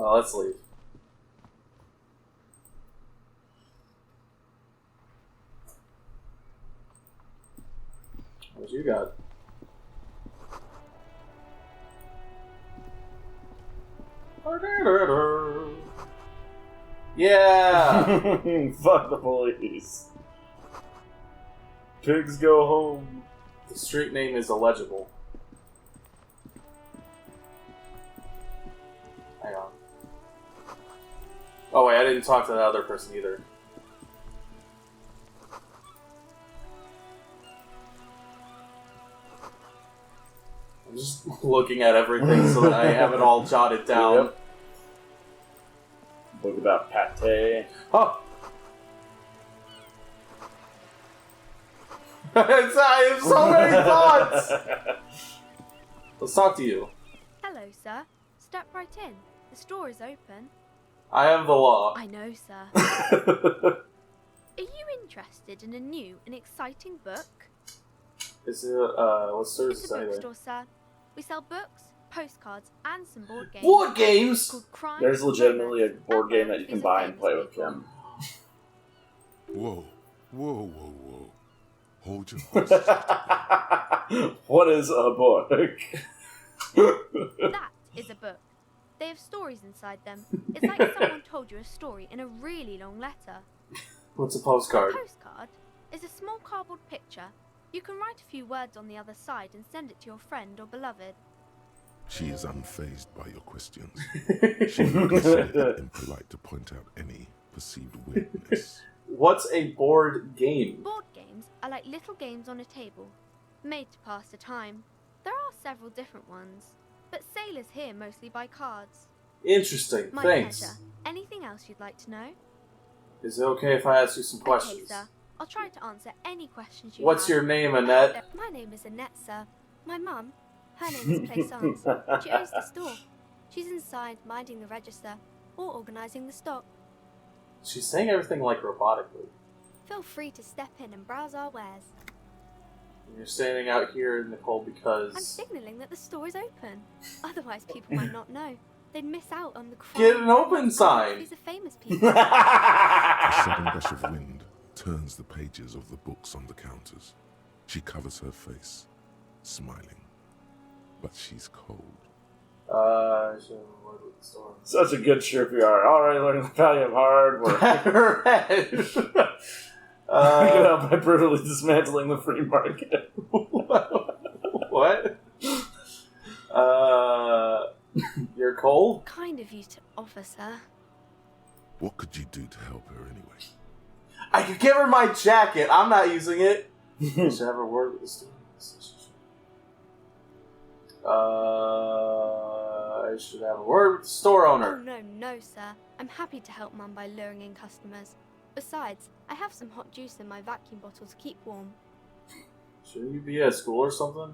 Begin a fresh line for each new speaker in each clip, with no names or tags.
Well, let's leave. What you got? Yeah!
Fuck the police. Pigs go home.
The street name is illegible. Hang on. Oh wait, I didn't talk to the other person either. I'm just looking at everything so that I have it all jotted down.
Yep. Look about pate.
Oh! I have so many thoughts! Let's talk to you.
Hello, sir. Step right in. The store is open.
I am the law.
I know, sir. Are you interested in a new and exciting book?
Is it, what store is
It's
this
a
anyway?
bookstore, sir. We sell books, postcards, and some board games.
Board games?!
Called Crime,
There's legitimately a
Romance,
board game
and
that you can
These
buy
Are
and play
Famous
with
People.
Kim.
Whoa. Hold your horses.
What is a book?
That is a book. They have stories inside them. It's like someone told you a story in a really long letter.
What's a postcard?
A postcard is a small cardboard picture. You can write a few words on the other side and send it to your friend or beloved.
She is unfazed by your questions. She will consider it impolite to point out any perceived weirdness.
What's a board game?
Board games are like little games on a table, made to pass the time. There are several different ones, but sailors here mostly buy cards.
Interesting,
My
thanks.
pleasure. Anything else you'd like to know?
Is it okay if I ask you some questions?
Okay, sir. I'll try to answer any questions you
What's
have.
your name, Annette?
My name is Annette, sir. My mum, her name is Plaisance. She owns the store. She's inside minding the register or organising the stock.
She's saying everything like robotically.
Feel free to step in and browse our wares.
You're standing out here in the cold
I'm
because...
signalling that the store is open. Otherwise, people might not know. They'd miss out on the crime.
Get an open sign!
These are famous people.
A sudden gush of wind turns the pages of the books on the counters. She covers her face, smiling. But she's cold.
I should have a word with the store.
Such a good shirp you are. Already learning the value of hard work.
Her head!
Pick it up by brutally dismantling the free market.
What? You're cold?
Kind of you to offer, sir.
What could you do to help her anyway?
I could give her my jacket. I'm not using it. I should have a word with the store. I should have a word with the store
Oh,
owner.
no, sir. I'm happy to help Mum by luring in customers. Besides, I have some hot juice in my vacuum bottle to keep warm.
Shouldn't you be at school or something?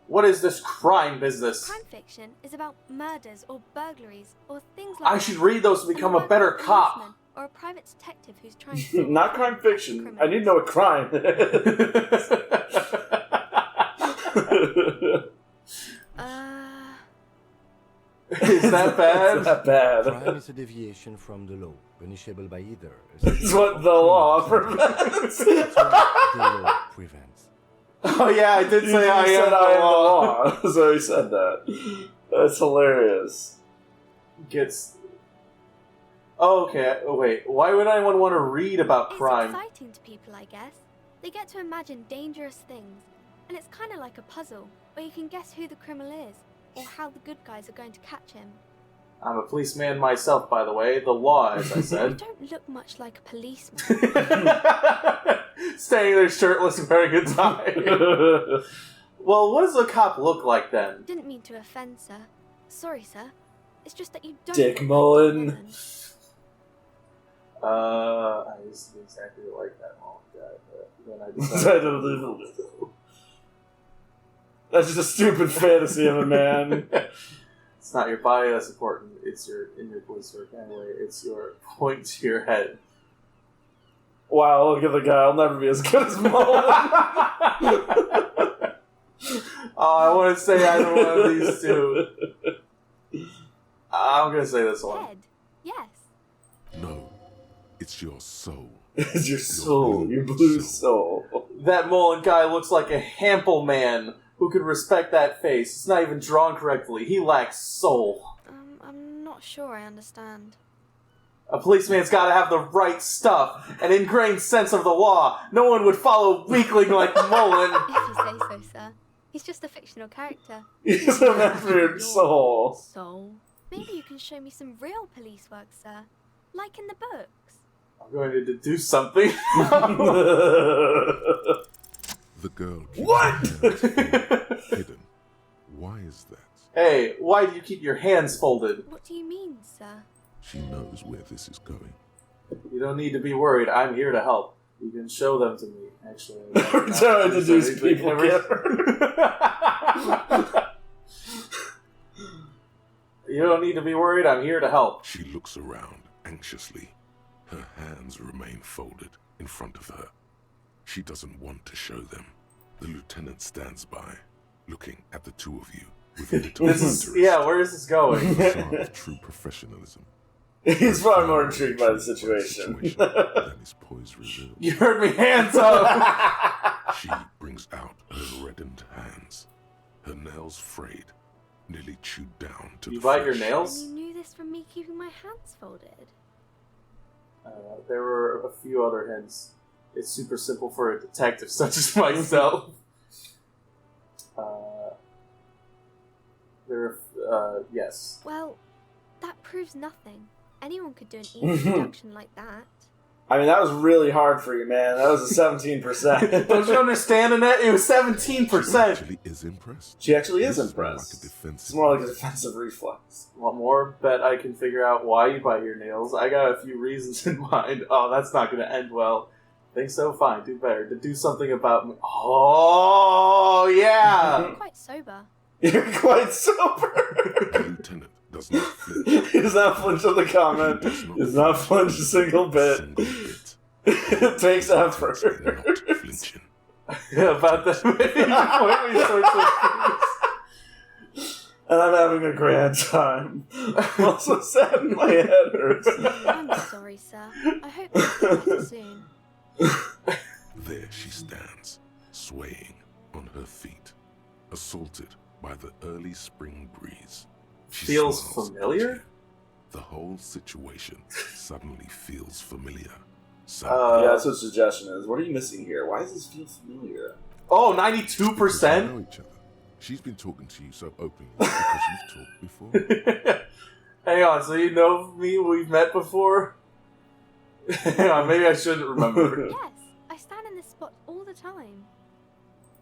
What is this crime business?
Crime fiction is about murders or burglaries or things like
I should read those to become a better cop.
Or a private detective who's trying to
Not crime fiction. I need to know what crime is.
Is that bad?
It's not bad.
Crime is a deviation from the law, punishable by either.
It's what the law prevents.
The law prevents.
Oh yeah, I did say I am the law.
So he said that. That's hilarious.
Gets... Oh, okay. Oh, wait. Why would anyone want to read about crime?
It's exciting to people, I guess. They get to imagine dangerous things, and it's kind of like a puzzle, where you can guess who the criminal is, or how the good guys are going to catch him.
I'm a policeman myself, by the way. The law, as I
You
said.
don't look much like a policeman.
Staying there shirtless and wearing a tie. Well, what does a cop look like then?
Didn't mean to offend, sir. Sorry, sir. It's just that you don't
Dick
look
Mullen.
like a villain.
I used to be exactly like that long guy, but then I decided...
That's just a stupid fantasy of a man.
It's not your body that's important, it's your in your police work anyway, it's your point to your head.
Wow, look at the guy. I'll never be as good as Mullen.
Oh, I want to say either one of these two. I'm gonna say this one.
Head. Yes.
No, it's your soul.
It's your soul, your blue soul.
That Mullen guy looks like a Hample man. Who could respect that face? It's not even drawn correctly. He lacks soul.
I'm not sure I understand.
A policeman's gotta have the right stuff, an ingrained sense of the law. No one would follow weakling like Mullen.
If you say so, sir. He's just a fictional character.
He's a man for your soul.
Soul. Maybe you can show me some real police work, sir. Like in the books.
I'm going to deduce something.
The girl keeps
What?
her hands hidden. Why is that?
Hey, why do you keep your hands folded?
What do you mean, sir?
She knows where this is going.
You don't need to be worried. I'm here to help. You can show them to me, actually.
Every time I deduce people
You don't need to be worried. I'm here to help.
She looks around anxiously. Her hands remain folded in front of her. She doesn't want to show them. The lieutenant stands by, looking at the two of you with a little
This is,
interest.
yeah, where is this going?
A sign of true professionalism.
He's far more intrigued by the situation.
than his poise reveals.
You heard me, hands up!
She brings out her reddened hands, her nails frayed, nearly chewed down to
You
the
bite your
flesh.
And
nails?
you knew this from me keeping my hands folded.
There were a few other hints. It's super simple for a detective such as myself. Yes.
Well, that proves nothing. Anyone could do an easy deduction like that.
I mean, that was really hard for you, man. That was a 17%.
Don't you understand, Annette? It was 17%.
Actually is impressed.
She actually is
This more
impressed.
Like a defensive.
It's more like a defensive reflex.
Want more? Bet I can figure out why you bite your nails. I got a few reasons in mind. Oh, that's not going to end well. Think so? Fine. Do better. To do something about me. Oh, yeah!
I'm quite sober.
You're quite sober.
The lieutenant does not flinch.
He does not flinch at the comment. Does not flinch a single bit.
Single bit.
It takes effort.
Not flinching.
About the point we sort of
And I'm having a grand time. I'm also sad and my head hurts.
I'm sorry, sir. I hope you'll get better soon.
There she stands, swaying on her feet, assaulted by the early spring breeze. She
Feels
smiles at
familiar?
you. The whole situation suddenly feels familiar.
Yeah, that's what suggestion is. What are you missing here? Why does this feel familiar?
Oh,
Because we
92%?
know each other. She's been talking to you so openly because you've talked before.
Hang on, so you know me? We've met before? Hang on, maybe I shouldn't remember.
Yes, I stand in this spot all the time.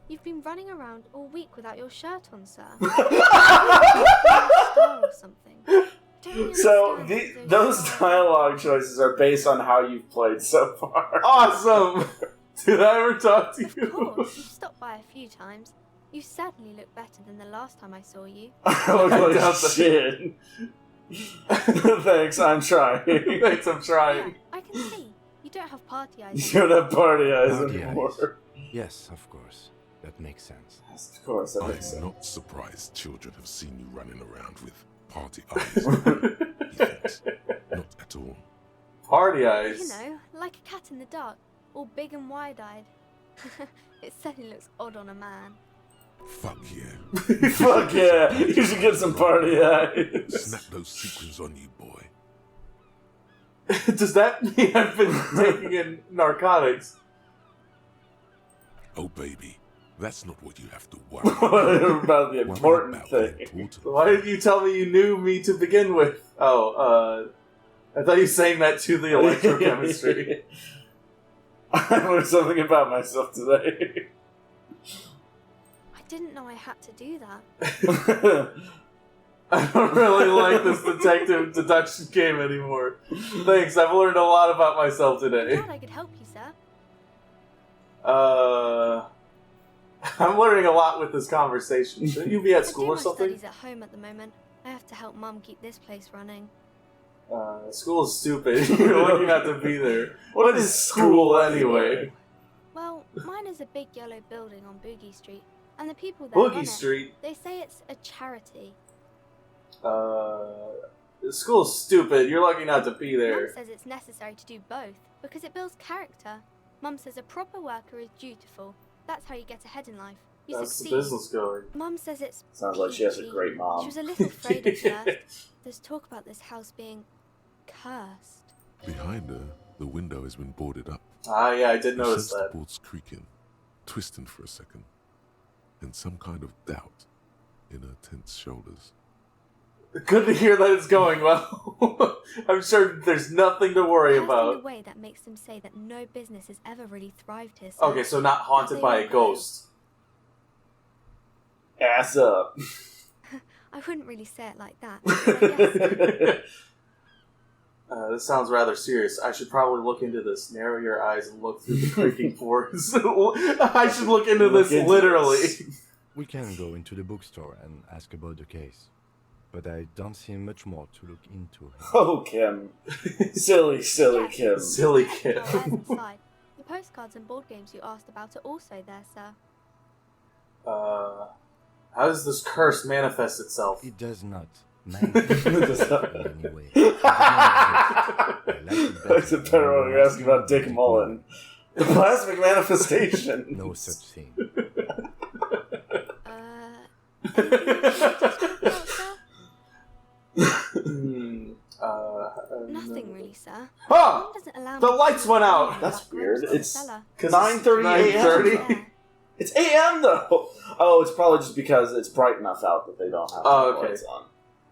You've been running around all week without your shirt on, sir. Star or something. Don't really
So
understand
those
stars
dialogue choices are based on how you've played so far.
Awesome! Did I ever talk to
Of
you?
course, you've stopped by a few times. You certainly look better than the last time I saw you.
I look
I
like
doubt that.
shit. Thanks, I'm trying.
Thanks, I'm
Yeah,
trying.
I can see. You don't have party eyes
You don't
anymore.
have party eyes
Party
anymore.
eyes. Yes, of course. That makes sense.
Yes, of course, that makes
I'm
sense.
not surprised children have seen you running around with party eyes. He thinks. Not at all.
Party
You
eyes.
know, like a cat in the dark, all big and wide-eyed. It certainly looks odd on a man.
Fuck yeah.
Fuck yeah, you should get some party eyes.
Snap those sequins on you, boy.
Does that mean I've been taking in narcotics?
Oh, baby. That's not what you have to worry
About the
Worry
important
about the
thing.
important
Why didn't you tell me you knew me to begin with? Oh, I thought you were saying that to the electrochemistry.
I learned something about myself today.
I didn't know I had to do that.
I don't really like this detective deduction game anymore. Thanks, I've learned a lot about myself
I'm
today.
glad I could help you, sir.
I'm learning a lot with this conversation. Shouldn't you be at
I
school
do
or
my
something?
studies at home at the moment. I have to help Mum keep this place running.
School is stupid. You don't even have to be there. What is school anyway?
Well, mine is a big yellow building on Boogie Street, and the people that run
Boogie
it,
Street.
they say it's a charity.
The school's stupid. You're lucky not to be
Mum
there.
says it's necessary to do both because it builds character. Mum says a proper worker is dutiful. That's how you get ahead in life. You
That's
succeed.
the business going.
Mum says it's
Sounds like she has a
peachy.
great mom.
She was a little afraid at first. There's talk about this house being cursed.
Behind her, the window has been boarded up.
Ah, yeah, I did
She
notice
sensed the
that.
boards creaking, twisting for a second, and some kind of doubt in her tense shoulders.
Good to hear that it's going well. I'm sure there's nothing to worry
Cursed in a
about.
way that makes them say that no business has ever really thrived here.
Okay, so not haunted by a ghost.
Ass up.
I wouldn't really say it like that. But I guess
This sounds rather serious. I should probably look into this. Narrow your eyes and look through the creaking boards. I should look into
Look
this
into
literally.
this.
We can go into the bookstore and ask about the case. But I don't see much more to look into.
Oh, Kim. Silly, silly
Yes.
Kim.
Silly
Yes,
kid.
well, as inside. The postcards and board games you asked about are also there, sir.
How does this curse manifest itself?
It does not.
It does not.
In any way. It does not exist.
That's a better one. You're asking about Dick Mullen. The plasmic manifestation.
No such thing.
Anything else you want to talk about, sir? Nothing really, sir.
Ah!
Mum doesn't allow
The
me to
lights
see
went
anything
out.
That's
about
weird.
glimpses of
It's-
the cellar.
9:30 a.m.
9:30?
There.
It's AM though. Oh, it's probably just because it's bright enough out that they don't have
Oh,
the
okay.
lights on.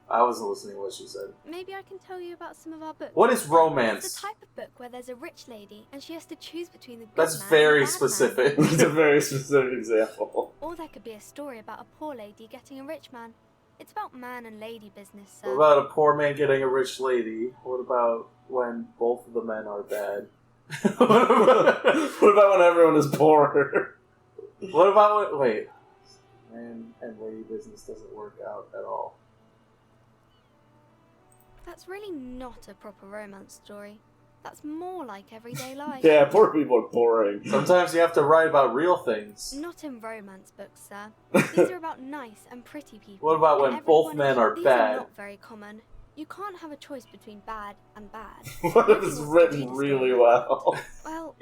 I wasn't listening to what she said.
Maybe I can tell you about some of our books.
What is
It's
romance?
the type of book where there's a rich lady and she has to choose between the good
That's
man and
very
the bad
specific.
It's a very specific example.
Man. Or there could be a story about a poor lady getting a rich man. It's about man and lady business,
What
sir.
about a poor man getting a rich lady? What about when both of the men are bad?
What about when everyone is poor?
What about when... Wait. Man and lady business doesn't work out at all.
That's really not a proper romance story. That's more like everyday life.
Yeah, poor people are boring.
Sometimes you have to write about real things.
Not in romance books, sir. These are about nice and pretty people.
What about when
and
both
everyone-
men are
These
bad?
are not very common. You can't have a choice between bad and bad.
What if it's written really well?
Well,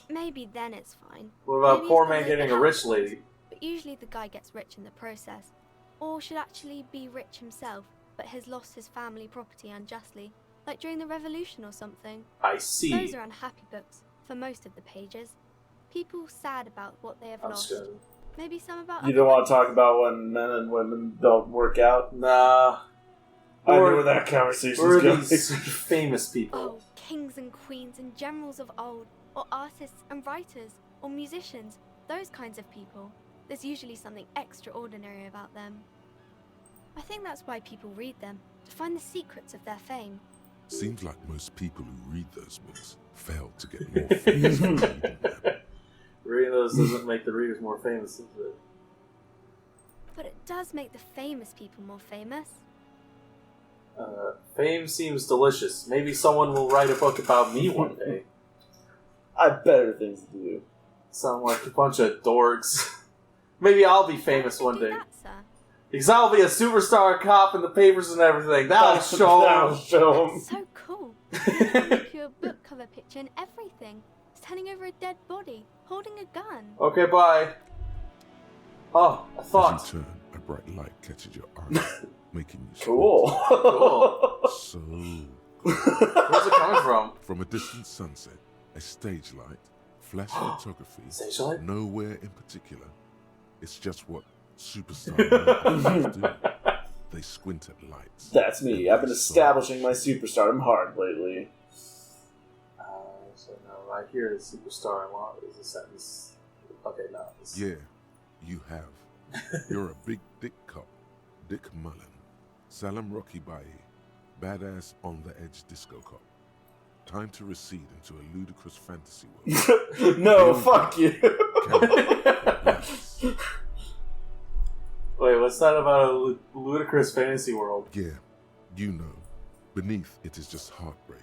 maybe then it's fine.
What about
Maybe
poor
it's
man
the
getting a
house
rich
wants,
lady?
But usually the guy gets rich in the process. Or should actually be rich himself, but has lost his family property unjustly. Like during the revolution or something.
I see.
Those are unhappy books, for most of the pages. People sad about what they have
I'm
lost.
just gonna...
Maybe some about
You
other
don't want to
books.
talk about when men and women don't work out?
Nah.
I know
Or-
where that conversation's
Who are
going.
these famous people?
Oh, kings and queens and generals of old, or artists and writers, or musicians, those kinds of people. There's usually something extraordinary about them. I think that's why people read them, to find the secrets of their fame.
Seems like most people who read those books fail to get more famous from reading them.
Reading those doesn't make the readers more famous, does it?
But it does make the famous people more famous.
Fame seems delicious. Maybe someone will write a book about me one day.
I have better things to do.
Sound like a bunch of dorks. Maybe I'll be famous
Why
one
would they
day.
do that, sir?
Because I'll be a superstar cop in the papers and everything. That'll show 'em.
That'll show 'em.
That's so cool. You can make you a book cover picture and everything. Standing over a dead body, holding a gun.
Okay, bye. Oh, I
As
thought.
you turn, a bright light catches your eye, making you
Cool.
So,
Where's it coming from?
from a distant sunset, a stage light, flash photography,
Stage light?
nowhere in particular. It's just what superstar movies do. They squint at lights.
That's me. I've been establishing my superstardom hard lately.
So no, I hear the superstar in law is a sentence. Okay, no. it's-
Yeah, you have. You're a big dick cop, Dick Mullen. Salam Rocky Baye, badass on the edge disco cop. Time to recede into a ludicrous fantasy world.
No, fuck you.
Yes.
Wait, what's that about a ludicrous fantasy world?
Yeah, you know. Beneath it is just heartbreak,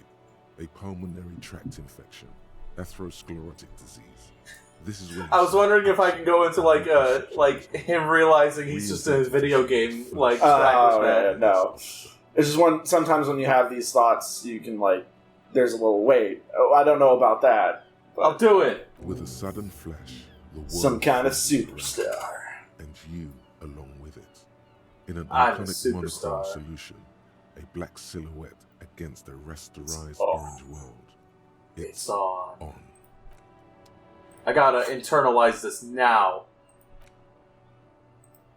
a pulmonary tract infection, atherosclerotic disease. This is when
I was wondering if I can go into like him realizing he's just in his video game like track with
Oh,
that.
yeah, no. It's just sometimes when you have these thoughts, you can, like, there's a little wait. Oh, I don't know about that.
I'll do it.
With a sudden flash, the world
Some kind of
fills with light,
superstar.
and you along with it. In an
I'm a
iconic
superstar.
monochrome solution, a black silhouette against a rasterized
Oh.
orange world.
It's on.
on.
I gotta internalize this now.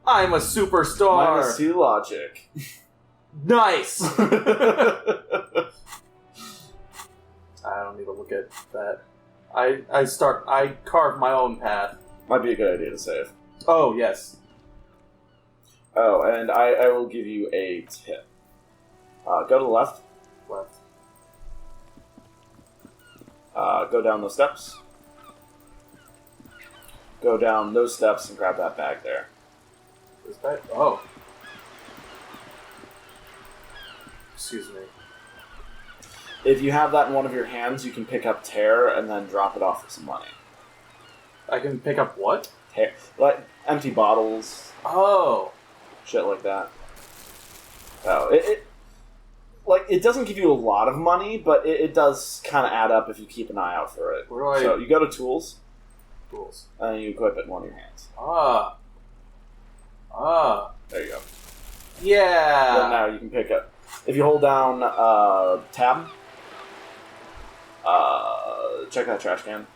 I'm a superstar.
-2 logic.
Nice. I don't need to look at that. I carve my own path.
Might be a good idea to save.
Oh yes.
Oh, and I will give you a tip. Go to the left.
Left.
Go down those steps. Go down those steps and grab that bag there.
This bag? Oh. Excuse me.
If you have that in one of your hands, you can pick up tear and then drop it off for some money.
I can pick up what?
Tear, like empty bottles,
Oh.
shit like that. Oh, it doesn't give you a lot of money, but it does kind of add up if you keep an eye out for it.
Where do I-
So you go to tools,
Tools.
and you equip it in one of your hands.
Ah. Ah.
There you go.
Yeah.
Then now you can pick up. If you hold down tab, check that trash can.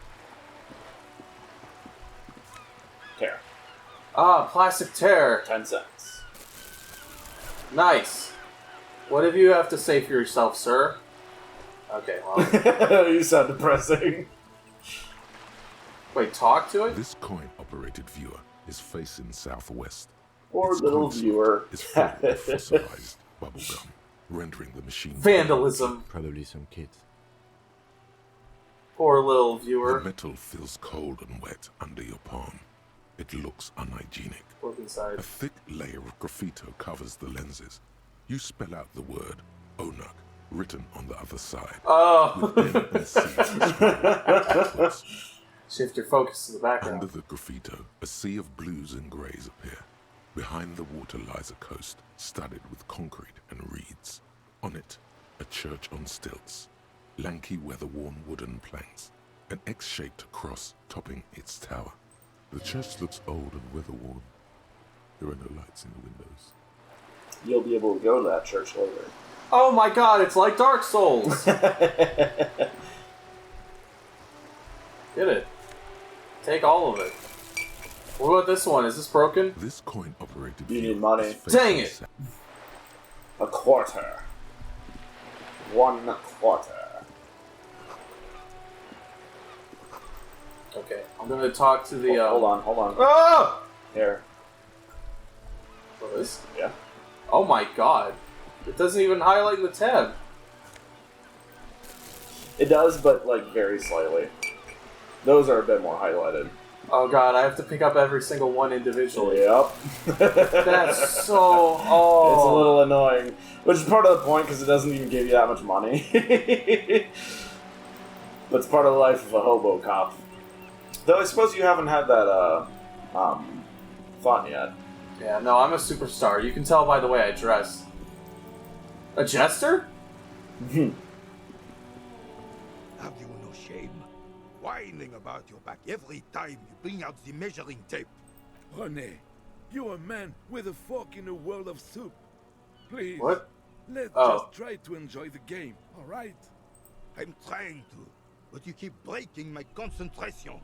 Tear.
Ah, plastic tear.
10 cents.
Nice. What do you have to say for yourself, sir? Okay, well.
You sound depressing.
Wait, talk to it?
This coin-operated viewer is facing southwest.
Poor
Its
little
console
viewer.
is filled with fossilized bubblegum, rendering the machine
Vandalism.
Probably some kids.
Poor little
The
viewer.
metal feels cold and wet under your palm. It looks unhygienic.
Look inside.
A thick layer of graffito covers the lenses. You spell out the word Onuk written on the other side.
Oh.
With N and C scrawled backwards.
Shift your focus to the
Under
background.
the graffito, a sea of blues and greys appear. Behind the water lies a coast studded with concrete and reeds. On it, a church on stilts. Lanky, weather-worn wooden planks. An X-shaped cross topping its tower. The church looks old and weather-worn. There are no lights in the windows.
You'll be able to go to that church later.
Oh my god, it's like Dark Souls! Get it. Take all of it. What about this one? Is this broken?
This coin-operated
You need
viewer
money.
is facing
Dang it.
south.
A quarter. 1 quarter.
Okay, I'm gonna talk to the.
Hold on.
Ah!
Here.
What is?
Yeah.
Oh my god. It doesn't even highlight the tab.
It does, but like very slightly. Those are a bit more highlighted.
Oh god, I have to pick up every single one individually.
Yep.
That's so. Oh.
It's a little annoying, which is part of the point because it doesn't even give you that much money. But it's part of the life of a hobo cop. Though I suppose you haven't had that thought yet.
Yeah, no, I'm a superstar. You can tell by the way I dress. A jester?
Have you no shame? Whining about your back every time you bring out the measuring tape.
René, you're a man with a fork in a world of soup. Please,
What?
let's
Oh.
just try to enjoy the game, alright?
I'm trying to, but you keep breaking my concentration.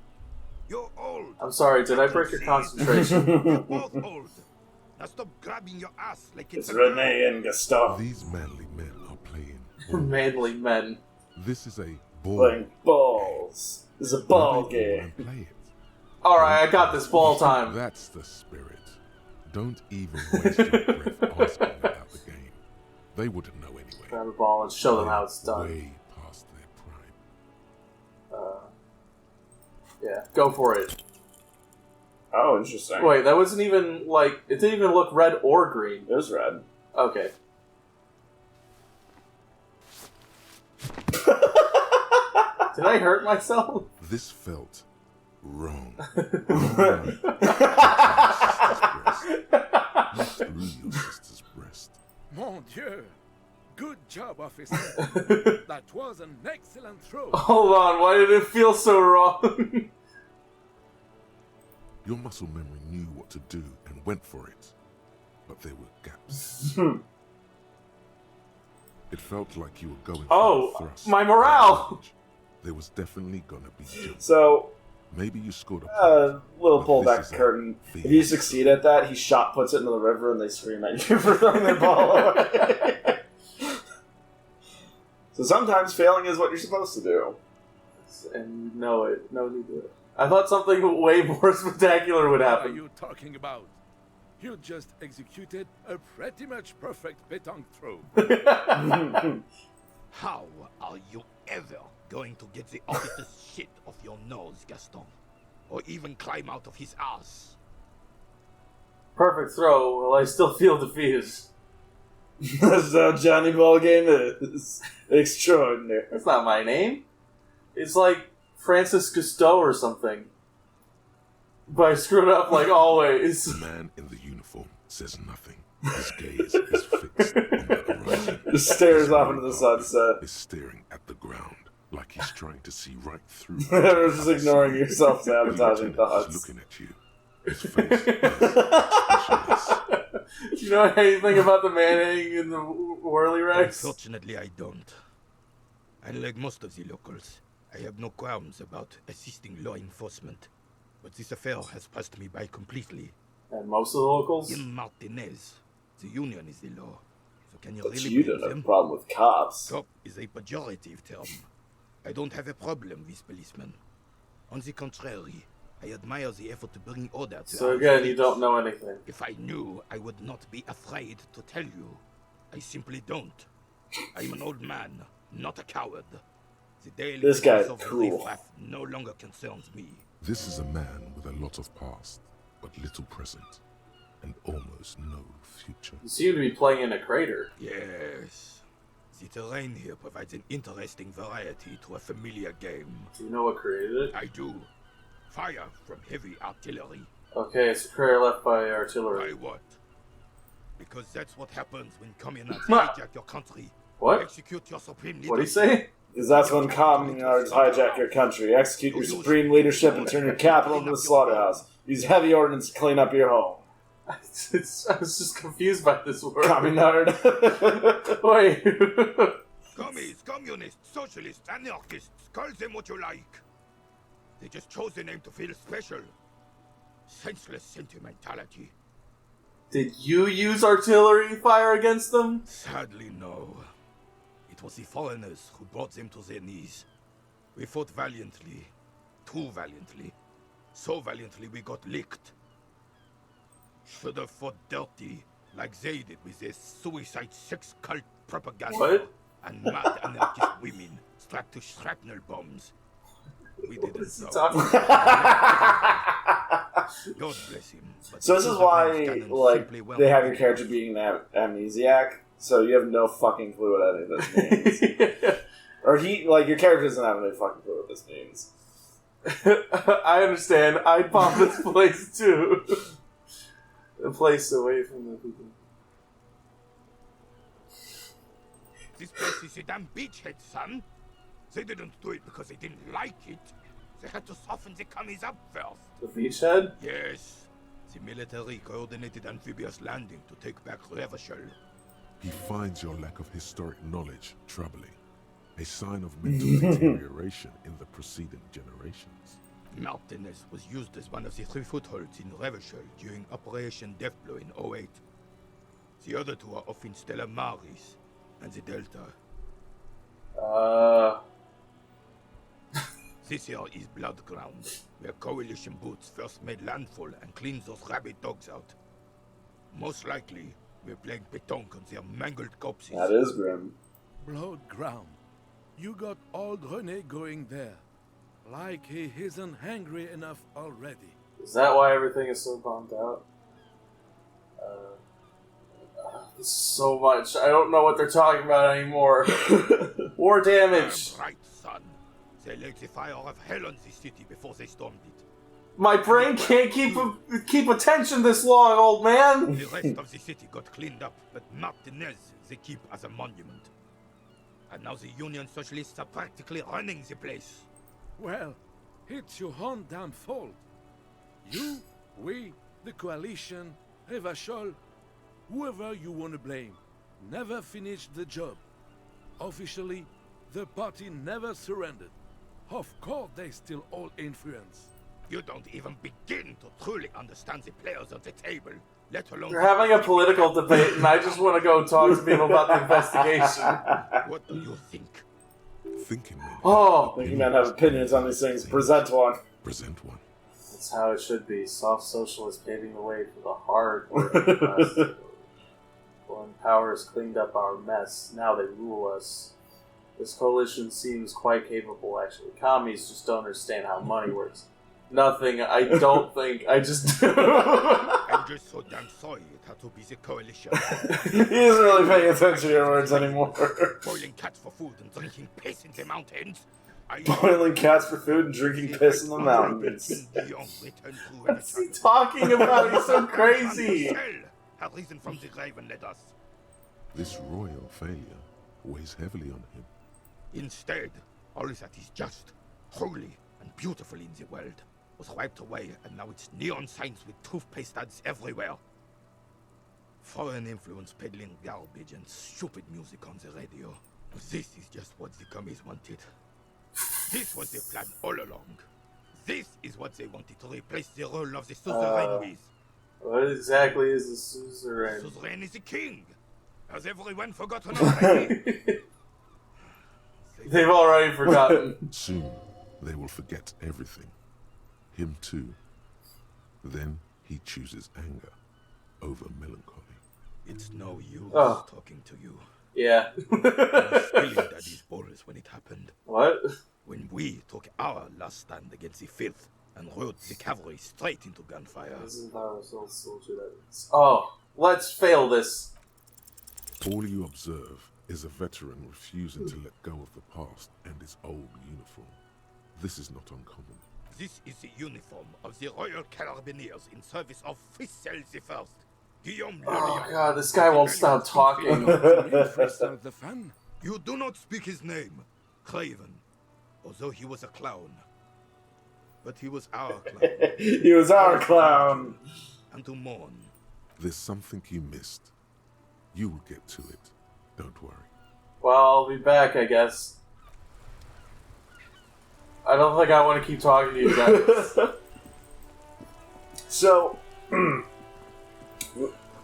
You're old.
I'm sorry, did I break your concentration?
You're both old. Now stop grabbing your ass like
It's
a
Renee and Gustav
These manly men are playing.
Manly men.
This is a ball.
playing balls. This is a ball
Why don't you
game.
play it?
Alright, I got this ball time.
That's the spirit. Don't even waste your breath asking about the game. They wouldn't know anyway.
Grab a ball and show them how it's
They're
done.
Way past their prime.
Yeah, go for it.
Oh, interesting.
Wait, that wasn't even, like, it didn't even look red or green.
It was red.
Okay. Did I hurt myself?
This felt wrong. You threw your sister's breast.
Mon Dieu! Good job, officer. That was an excellent throw.
Hold on, why did it feel so wrong?
Your muscle memory knew what to do and went for it, but there were gaps. It felt like you were going for a thrust.
My morale!
There was definitely gonna be jump.
So,
Maybe you scored a
little
but
pull
this
back
is a
curtain. If
feeling.
you succeed at that, he shot puts it into the river and they scream at you for throwing their ball away. So sometimes failing is what you're supposed to do.
And you know it. No need to. I thought something way more spectacular would
What are
happen.
you talking about? You just executed a pretty much perfect pétanque throw.
How are you ever going to get the officer's shit off your nose, Gaston? Or even climb out of his ass?
Perfect throw. Well, I still feel defeated.
That's how Johnny Ballgame is. Extraordinary.
That's not my name. It's like Francis Cousteau or something. But I screwed up like always.
The man in the uniform says nothing. His gaze is fixed on the horizon.
Just stares
His
off into the
willpower
sunset.
is staring at the ground, like he's trying to see right through.
Everyone's just ignoring your self-sabotaging
The lieutenant
thoughts.
is looking at you. His face is expressionless.
Do you know anything about the man in the whirly rags?
Unfortunately, I don't. Unlike most of the locals, I have no qualms about assisting law enforcement. But this affair has passed me by completely.
And most of the locals?
In Martinez, the union is the law. So can you
But
really
you
blame
don't have a
them?
problem with cops.
Cop is a pejorative term. I don't have a problem with policemen. On the contrary, I admire the effort to bring order to
So
our
again, you
streets.
don't know anything.
If I knew, I would not be afraid to tell you. I simply don't. I'm an old man, not a coward. The daily
This guy's
business of the
cool.
riffraff no longer concerns me.
This is a man with a lot of past, but little present, and almost no future.
You seem to be playing in a crater.
Yes. The terrain here provides an interesting variety to a familiar game.
Do you know what created it?
I do. Fire from heavy artillery.
Okay, it's a crater left by
By
artillery.
what? Because that's what happens when communists hijack your country.
What?
Execute your supreme leader.
What'd he say?
Because that's when communists hijack your country, execute your supreme leadership, and turn your capital into a slaughterhouse. Use heavy ordnance to clean up your home.
I was just confused by this word.
Communard.
Wait.
Commies, communists, socialists, anarchists, call them what you like. They just chose the name to feel special. Senseless sentimentality.
Did you use artillery fire against them?
Sadly, no. It was the foreigners who brought them to their knees. We fought valiantly. Too valiantly. So valiantly we got licked. Should have fought dirty, like they did with their suicide sex cult propaganda.
What?
And mad anarchist women strapped to shrapnel bombs. We
What
didn't
is he
know.
talking about?
God bless him. But
So this is
the
why,
cannons
like,
simply weren't
they have your
big
character
enough.
being an amnesiac, so you have no fucking clue what any of this means. Or your character doesn't have any fucking clue what this means.
I understand. I'd bomb this place too. A place away from the people.
This place is a damn beachhead, son. They didn't do it because they didn't like it. They had to soften the commies up first.
The beachhead?
Yes. The military coordinated amphibious landing to take back Revachol.
He finds your lack of historic knowledge troubling, a sign of mental deterioration in the preceding generations.
Martinez was used as one of the 3 footholds in Revachol during Operation Deathblow in 08. The other 2 are off in Stella Maris and the Delta. This here is Blood Ground, where coalition boots first made landfall and cleaned those rabid dogs out. Most likely, we're playing pétanque on their mangled corpses.
That is grim.
Blood ground. You got old René going there. Like he isn't hungry enough already.
Is that why everything is so bombed out? So much. I don't know what they're talking about anymore. War damage.
Damn right, son. They laid the fire of hell on the city before they stormed it.
My brain can't keep attention this long, old man.
The rest of the city got cleaned up, but Martinez they keep as a monument. And now the Union Socialists are practically running the place.
Well, it's your own damn fault. You, we, the coalition, Revachol, whoever you want to blame, never finished the job. Officially, the party never surrendered. Of course, they still all influence.
You don't even begin to truly understand the players at the table, let alone...
You're having a political debate, and I just want to go talk to people about the investigation.
What do you think?
Thinking maybe.
Oh,
Think you might have opinions on these things. Present one.
Present one.
that's how it should be. Soft socialists paving the way for the hard work. When power has cleaned up our mess, now they rule us. This coalition seems quite capable, actually. Commies just don't understand how money works. Nothing, I don't think, I just do.
I'm just so damn sorry it had to be the coalition.
He isn't really paying attention to your words anymore.
Boiling cats for food and drinking piss in the mountains.
Boiling cats for food and drinking piss in the mountains.
What's he talking about? He's so crazy.
A reason from the grave and led us.
This royal failure weighs heavily on him.
Instead, all that is just, holy, and beautiful in the world was wiped away, and now it's neon signs with toothpaste ads everywhere. Foreign influence peddling garbage and stupid music on the radio. This is just what the commies wanted. This was the plan all along. This is what they wanted to replace the role of the suzerain with.
What exactly is a suzerain?
Suzerain is the king. Has everyone forgotten already?
They've already forgotten.
Soon, they will forget everything. Him too. Then he chooses anger over melancholy.
It's no use talking to you.
Yeah.
I was spilling Daddy's balls when it happened.
What?
When we took our last stand against the filth and rode the cavalry straight into gunfire.
This is how a soldier that is. Oh, let's fail this.
All you observe is a veteran refusing to let go of the past and his old uniform. This is not uncommon.
This is the uniform of the Royal Carabineers in service of Fissel the First. Guillaume
Oh god, this guy won't stop talking.
The fun?
You do not speak his name, Craven, although he was a clown. But he was our clown.
He was our clown.
And to mourn.
There's something you missed. You will get to it. Don't worry.
Well, I'll be back, I guess. I don't think I want to keep talking to you guys.
So,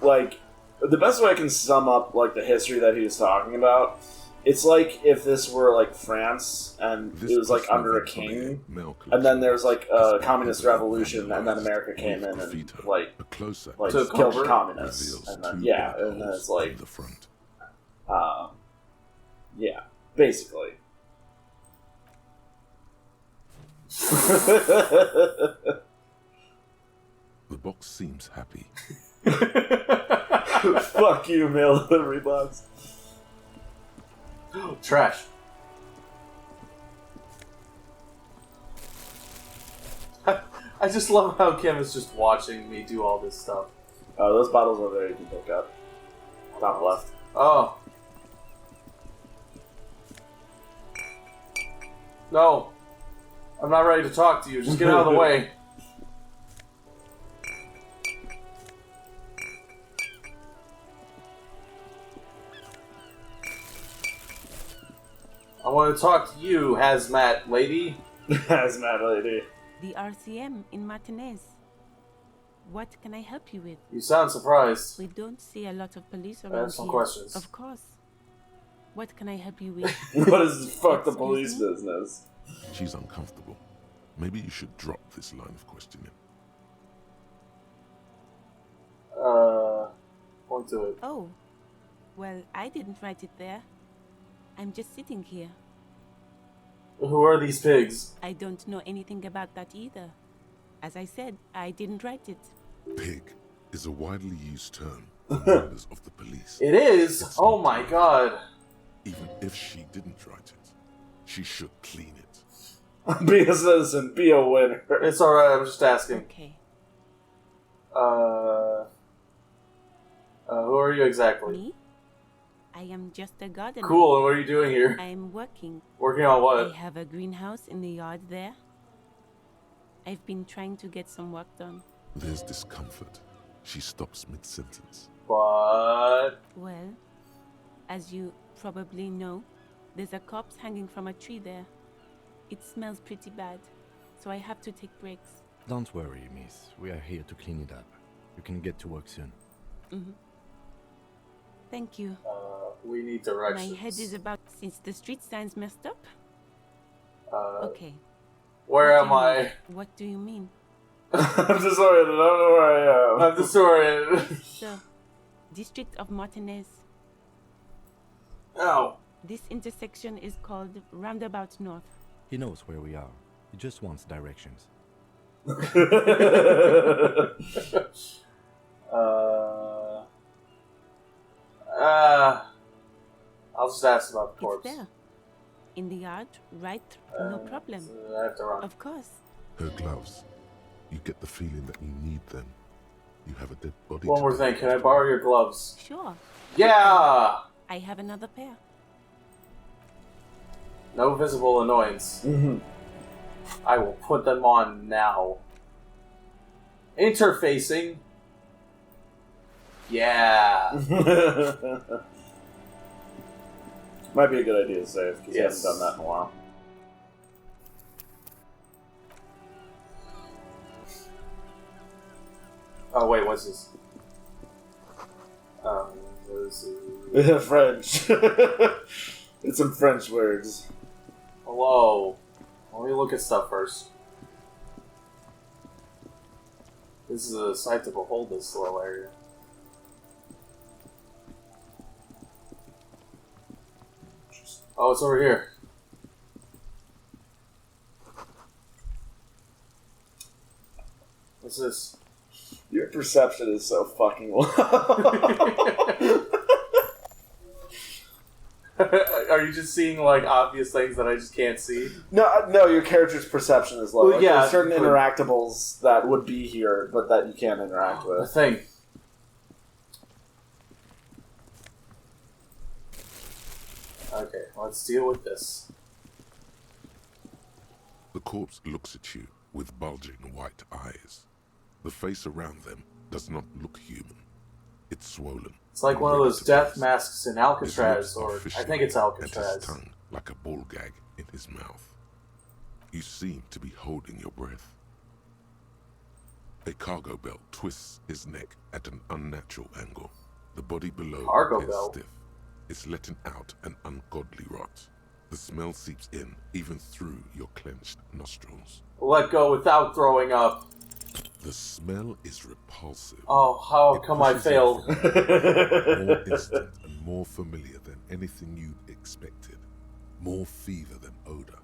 like, the best way I can sum up, like, the history that he was talking about, it's like if this were, like, France, and it was, like, under a king, and then there's, like, a communist revolution, and then America came in and, like killed the communists. And then, yeah, and then it's like, yeah, basically.
The box seems happy.
Fuck you, mail delivery box.
Trash. I just love how Kim is just watching me do all this stuff.
Oh, those bottles over there you can pick up. Top left.
Oh. No. I'm not ready to talk to you. Just get out of the way. I want to talk to you, hazmat lady.
Hazmat lady.
The RCM in Martinez. What can I help you with?
You sound surprised.
We don't see a lot of police
I
around
have some
here.
questions.
Of course. What can I help you with?
What is fuck the police business?
She's uncomfortable. Maybe you should drop this line of questioning.
Point to it.
Oh. Well, I didn't write it there. I'm just sitting here.
Who are these pigs?
I don't know anything about that either. As I said, I didn't write it.
Pig is a widely used term for members of the police.
It is?
It's
Oh
not
my
true.
god.
Even if she didn't write it, she should clean it.
Be a citizen. Be a winner.
It's alright, I'm just asking.
Okay.
Who are you exactly?
Me? I am just a gardener.
Cool, and what are you doing here?
I am working.
Working on
I
what?
have a greenhouse in the yard there. I've been trying to get some work done.
There's discomfort. She stops mid-sentence.
But...
Well, as you probably know, there's a corpse hanging from a tree there. It smells pretty bad, so I have to take breaks.
Don't worry, miss. We are here to clean it up. You can get to work soon.
Mm-hmm. Thank you.
We need directions.
My head is about since the street sign's messed up. Okay.
Where
What
am
do you
I?
mean? What do you mean?
I'm disoriented. I don't know where I am.
I'm disoriented.
So, District of Martinez.
Oh.
This intersection is called Roundabout North.
He knows where we are. He just wants directions.
I'll just ask about the corpse.
It's there. In the yard, right? No problem.
I have to run.
Of course.
Her gloves. You get the feeling that you need them. You have a dead body.
One more thing, can I borrow your gloves?
Sure.
Yeah!
I have another pair.
No visible annoyance.
Mm-hmm.
I will put them on now. Interfacing. Yeah.
Might be a good idea to save, because
Yes.
he hasn't done that in a while.
Oh wait, what's this? What is it?
French. It's some French words.
Hello. Let me look at stuff first. This is a sight to behold, this little area. Oh, it's over here. What's this?
Your perception is so fucking low.
Are you just seeing like obvious things that I just can't see?
No, your character's perception is low.
Well, yeah,
there's certain
but-
interactables that would be here, but that you can't interact
The
with.
thing. Okay, let's deal with this.
The corpse looks at you with bulging white eyes. The face around them does not look human. It's swollen.
It's like one of those death masks in Alcatraz, or I think it's
And his
Alcatraz.
tongue like a ball gag in his mouth. You seem to be holding your breath. A cargo belt twists his neck at an unnatural angle. The body below
Cargo
is
belt?
stiff. It's letting out an ungodly rot. The smell seeps in even through your clenched nostrils.
Let go without throwing up.
The smell is repulsive.
Oh, how
It
come I
pushes
failed?
everything. More instant and more familiar than anything you'd expected. More fever than odor.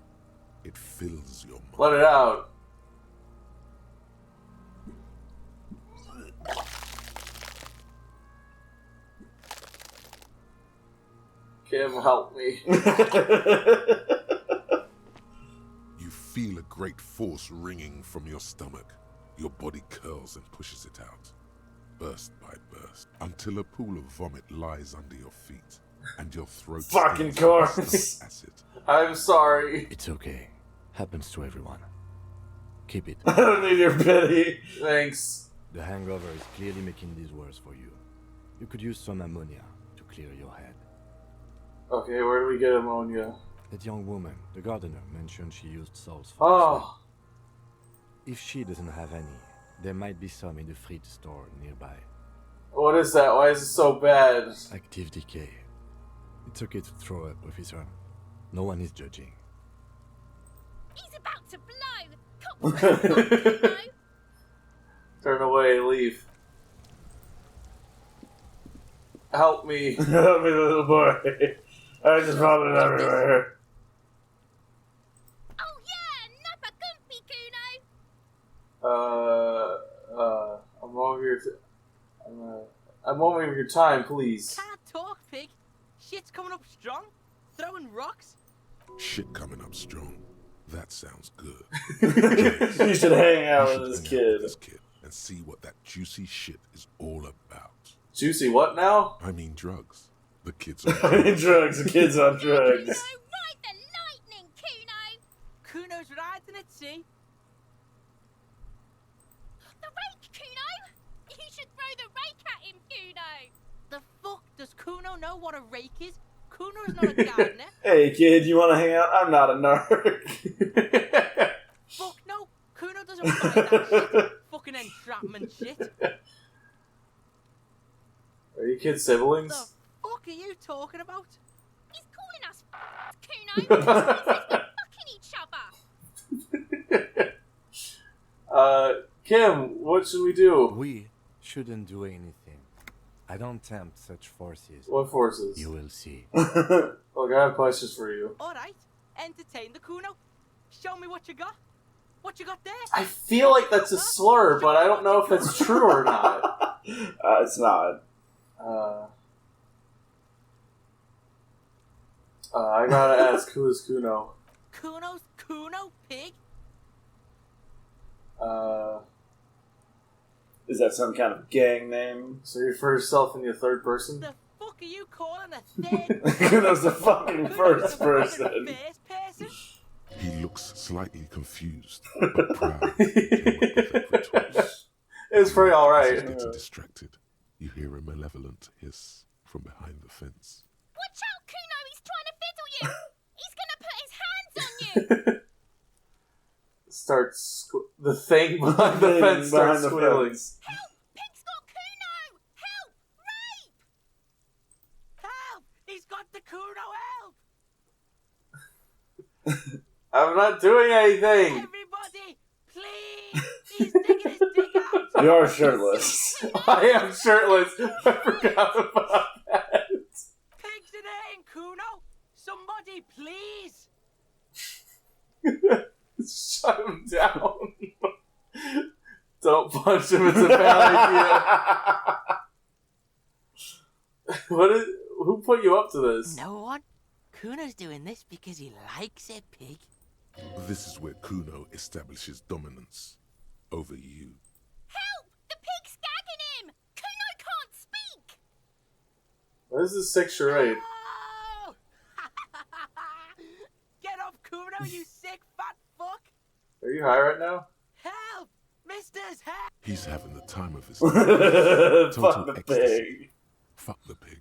It fills your mind.
Let it out. Kim, help me.
You feel a great force ringing from your stomach. Your body curls and pushes it out, burst by burst, until a pool of vomit lies under your feet, and your throat
Fucking
stings
corpse.
with stomach acid.
I'm sorry.
It's okay. Happens to everyone. Keep it.
I don't need your pity.
Thanks.
The hangover is clearly making this worse for you. You could use some ammonia to clear your head.
Okay, where do we get ammonia?
That young woman, the gardener, mentioned she used salts for
Oh,
the smell. If she doesn't have any, there might be some in the fridge store nearby.
what is that? Why is it so bad?
Active decay. It's okay to throw up, officer. No one is judging.
He's about to blow!
Turn away, leave. Help me.
Help me, little boy. I just vomited everywhere.
Oh yeah, Nappa Gumpy Kuno!
I'm over your... I'm over your time, please.
Can't talk, pig. Shit's coming up strong. Throwing rocks.
Shit coming up strong. That sounds good.
You should hang out
You
with
should
this
hang out with
kid.
this kid and see what that juicy shit is all about.
Juicy what now?
I mean drugs. The kids are
Drugs, kids on drugs.
Ride the lightning, Kuno!
Kuno's riding it, see?
The rake, Kuno! You should throw the rake at him, Kuno!
The fuck? Does Kuno know what a rake is? Kuno's not a gardener.
Hey kid, you wanna hang out? I'm not a narc.
Fuck no! Kuno doesn't buy that shit. Fucking entrapment shit.
Are you kids
The
siblings?
fuck are you talking about?
He's calling us Kuno! He says we're fucking each other!
Kim, what should we do?
We shouldn't do anything. I don't tempt such forces.
What forces?
You will see.
Look, I have questions for you.
Alright, entertain the Kuno. Show me what you got. What you got there?
I feel like that's a slur, but I don't know if that's true or not.
It's not.
I gotta ask, who is Kuno?
Kuno's Kuno, pig?
Is that some kind of gang name?
So you refer to yourself in your third person?
The fuck are you calling a third?
Kuno's the fucking first
Kuno's the
person.
fucking first person?
He looks slightly confused, but proud. He came up with that retort.
It's pretty
As
alright.
he gets distracted, you hear a malevolent hiss from behind the fence.
Watch out, Kuno! He's trying to fiddle you! He's gonna put his hands on you!
The thing behind the fence starts squealing.
Help! Pig's got Kuno! Help! Rape!
Help! He's got the Kuno, help!
I'm not doing anything!
Everybody, please! He's digging his dick out!
You're shirtless.
I am shirtless. I forgot about that.
Pigs in here, Kuno! Somebody, please!
Shut him down. Don't punch him, it's a bad idea. Who put you up to this?
No one. Kuno's doing this because he likes it, pig.
This is where Kuno establishes dominance over you.
Help! The pig's gagging him! Kuno can't speak!
What is this sick charade?
Oh! Get up, Kuno, you sick fat fuck!
Are you high right now?
Help! Mister's help!
He's having the time of his
Fuck
life.
the pig.
Fuck the pig.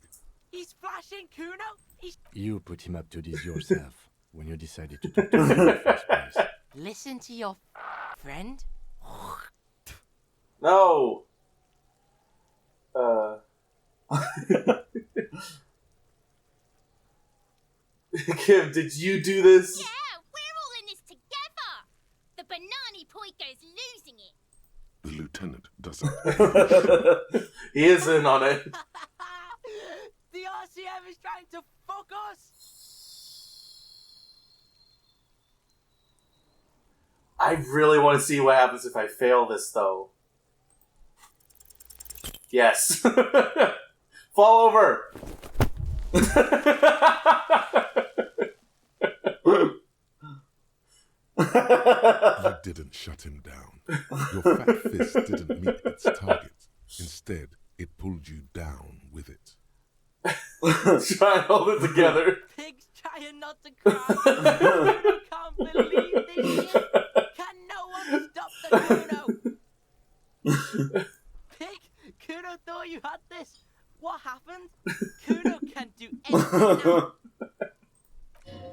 He's flashing, Kuno! He's...
You put him up to this yourself when you decided to talk to him in the first place.
Listen to your friend?
No! Kim, did you do this?
Yeah, we're all in this together! The Banani Poiko's losing it!
The lieutenant doesn't.
He is in on it.
The RCM is trying to fuck us!
I really want to see what happens if I fail this, though. Yes. Fall over!
You didn't shut him down. Your fat fist didn't meet its target. Instead, it pulled you down with it.
Try and hold it together.
Pig's trying not to cry. Kuno can't believe this shit. Can no one stop the Kuno? Pig, Kuno thought you had this. What happened? Kuno can't do anything now.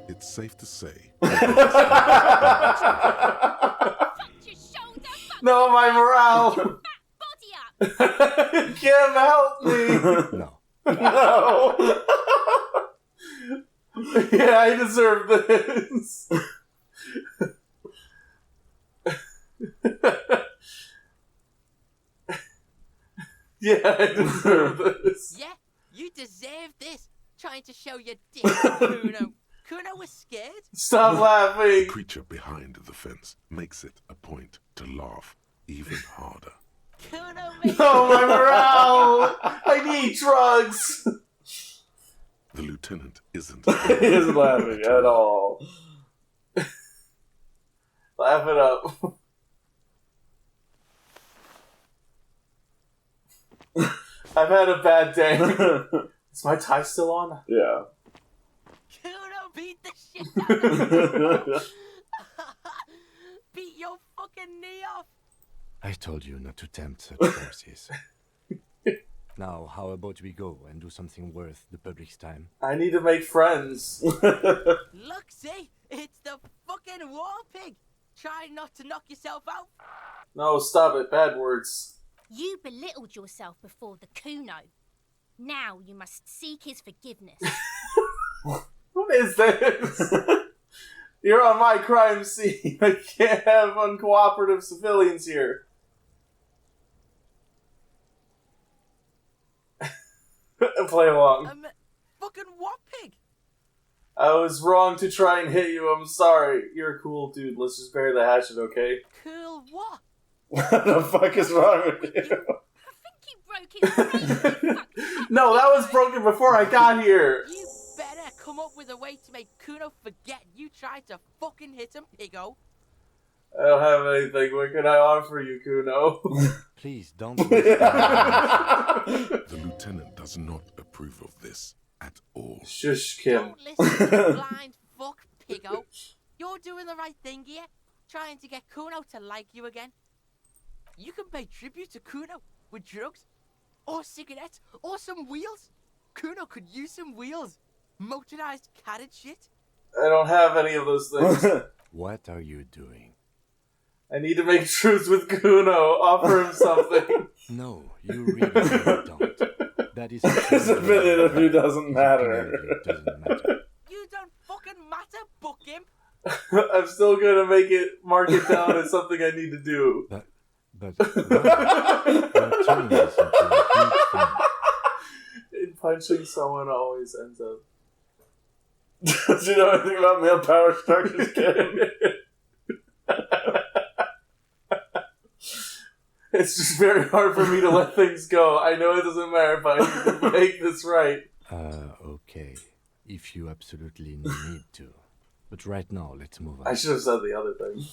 It's safe to say.
Punch your shoulder, fuck
No, my morale!
your fat body up!
Kim, help me!
No.
No.
Yeah, I deserve this. Yeah, I deserve this.
Yeah, you deserve this. Trying to show your dick to Kuno. Kuno was scared.
Stop
The
laughing.
creature behind the fence makes it a point to laugh even harder.
Kuno made
No, my morale! I need drugs!
The lieutenant isn't.
He isn't laughing at all.
Laugh it up. I've had a bad day. Is my tie still on?
Yeah.
Kuno beat the shit out of you. Beat your fucking knee off.
I told you not to tempt such forces. Now, how about we go and do something worth the public's time?
I need to make friends.
Look, see? It's the fucking war pig. Try not to knock yourself out.
No, stop it. Bad words.
You belittled yourself before the Kuno. Now you must seek his forgiveness.
What is this? You're on my crime scene. I can't have uncooperative civilians here. Play along.
Fucking what pig?
I was wrong to try and hit you. I'm sorry. You're a cool dude. Let's just bury the hatchet, okay?
Cool what?
What the fuck is wrong with you?
I think he broke his brain. You fucked
No, that was broken before I got here.
You better come up with a way to make Kuno forget you tried to fucking hit him, piggo.
I don't have anything. What can I offer you, Kuno?
Please, don't...
The lieutenant does not approve of this at all.
Shush, Kim.
Don't listen to the blind fuck, piggo. You're doing the right thing here, trying to get Kuno to like you again. You can pay tribute to Kuno with drugs, or cigarettes, or some wheels. Kuno could use some wheels. Motorized carriage shit.
I don't have any of those things.
What are you doing?
I need to make truce with Kuno. Offer him something.
No, you really don't. That is...
His opinion of you doesn't matter.
Doesn't matter.
You don't fucking matter, book him.
I'm still gonna mark it down as something I need to do.
But you're turning this into a huge thing.
Punching someone always ends up.
Does you know anything about male power structures, Kim?
It's just very hard for me to let things go. I know it doesn't matter, but I need to make this right.
Okay. If you absolutely need to. But right now, let's move on.
I should have said the other thing.